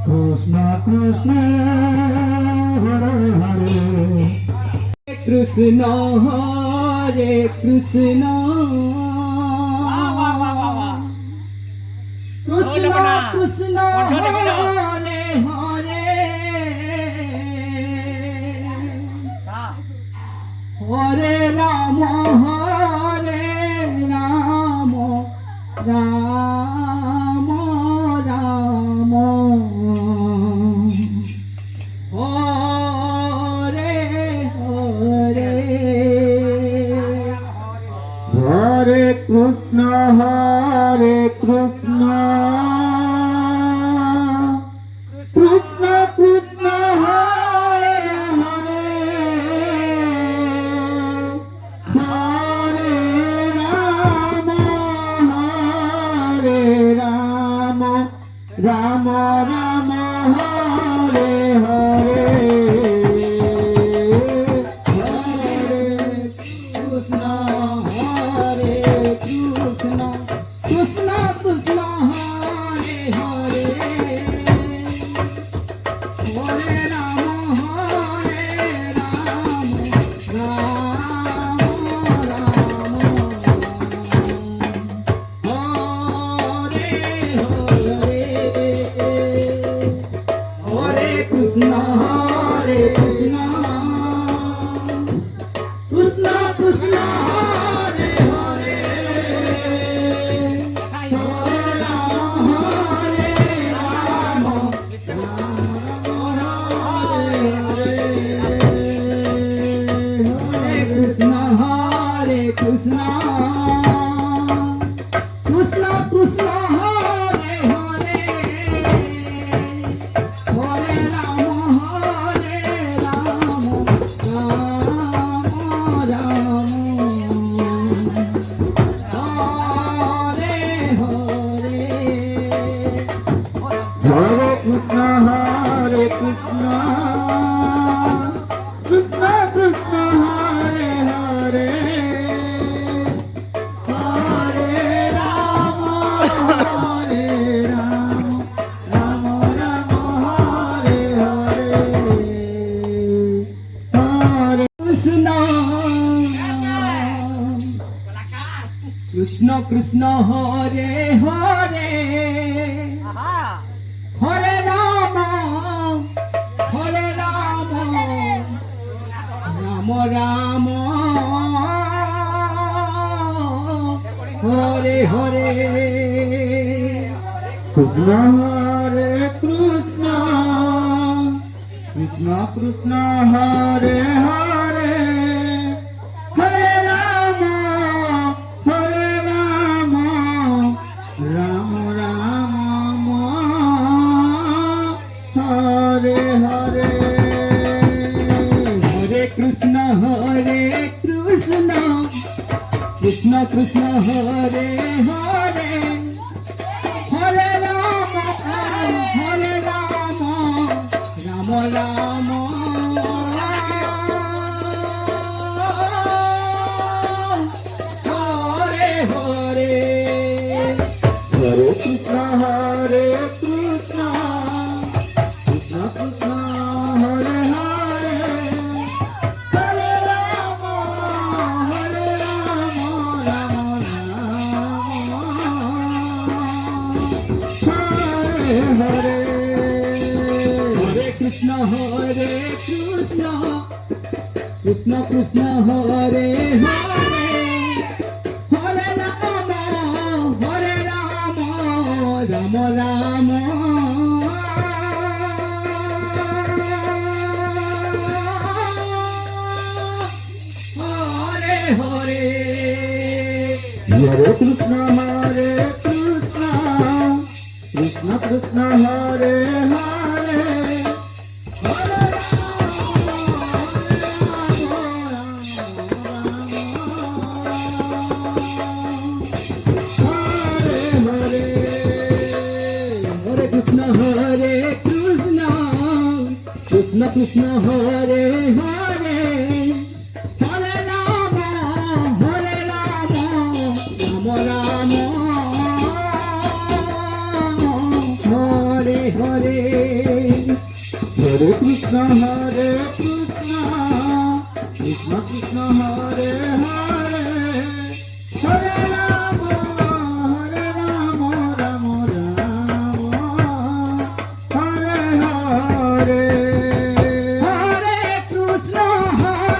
Krishna Krishna Hare Hare Krishna Hare Krishna Krishna Krishna Hare Hare Hare Rama Hare Rama Rama Rama Hare Hare Hare Krishna Hare Krishna Krishna Krishna Hare Hare Hare Rama Hare Rama Rama Rama Hare Hare Hare Krishna Hare Krishna Krishna Krishna Hare Hare Hare Rama Hare Rama Rama Rama Hare Krishna Hare Krishna Krishna Krishna Hare Hare Hare Rama Hare Rama Hare Krishna Hare Krishna Krishna Krishna Hare Hare Hare Rama Hare Rama Rama Rama Hare Hare Hare Krishna Hare Krishna Krishna Krishna Hare Hare Hare Rama Hare Rama Rama Rama Hare Hare Hare Krishna Krishna Krishna Hare Hare Hare Rama Hare Rama Rama Rama Hare Hare Krishna Hare Krishna Krishna Krishna Hare Hare Hare Rama Hare Rama Rama Rama Hare Hare Hare Krishna Hare Krishna Krishna Krishna Hare Hare Hare Rama Hare Rama Rama Rama Hare Hare Hare Krishna Hare Krishna Krishna Krishna Hare Hare Hare Rama Hare Rama Rama Rama Hare Hare Krishna Hare Krishna Krishna Krishna Hare Hare Hare Rama Hare Rama Rama Rama Hare Hare Hare Krishna Krishna Krishna Hare Hare Hare Hare Krishna Krishna Krishna Hare Hare Hare Ram Ram Ram Hare Hare Hare Krishna Krishna Krishna Hare Hare Hare Ram Ram Ram Hare Hare Hare Krishna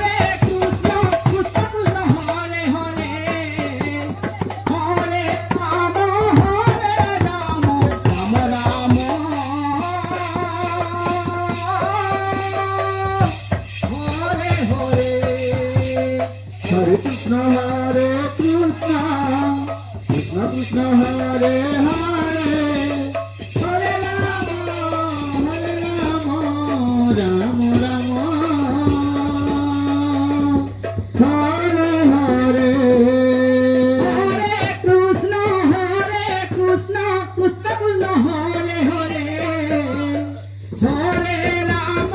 Krishna Krishna Hare Hare Hare Ram Ram Ram Hare Hare Hare Krishna Krishna Krishna Hare Hare Hare Ram Ram Ram Hare Hare Hare Krishna Krishna Krishna Hare Hare Hare Ram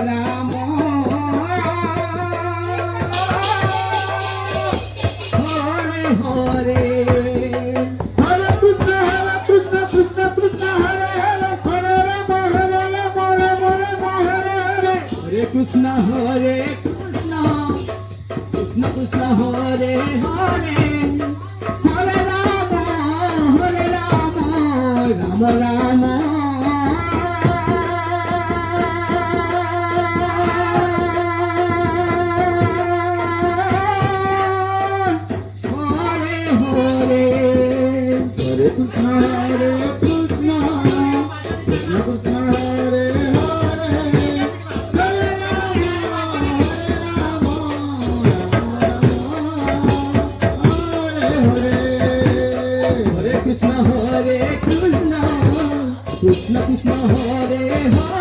Ram Ram Hare Hare Hare Krishna Krishna Krishna Hare Hare Hare Ram Ram Hare Hare Hare Krishna Krishna Krishna Hare Hare Hare Ram Ram Hare Hare Hare Krishna Krishna Krishna Hare Hare Hare Ram Hare Hare Krishna Krishna Krishna Hare Hare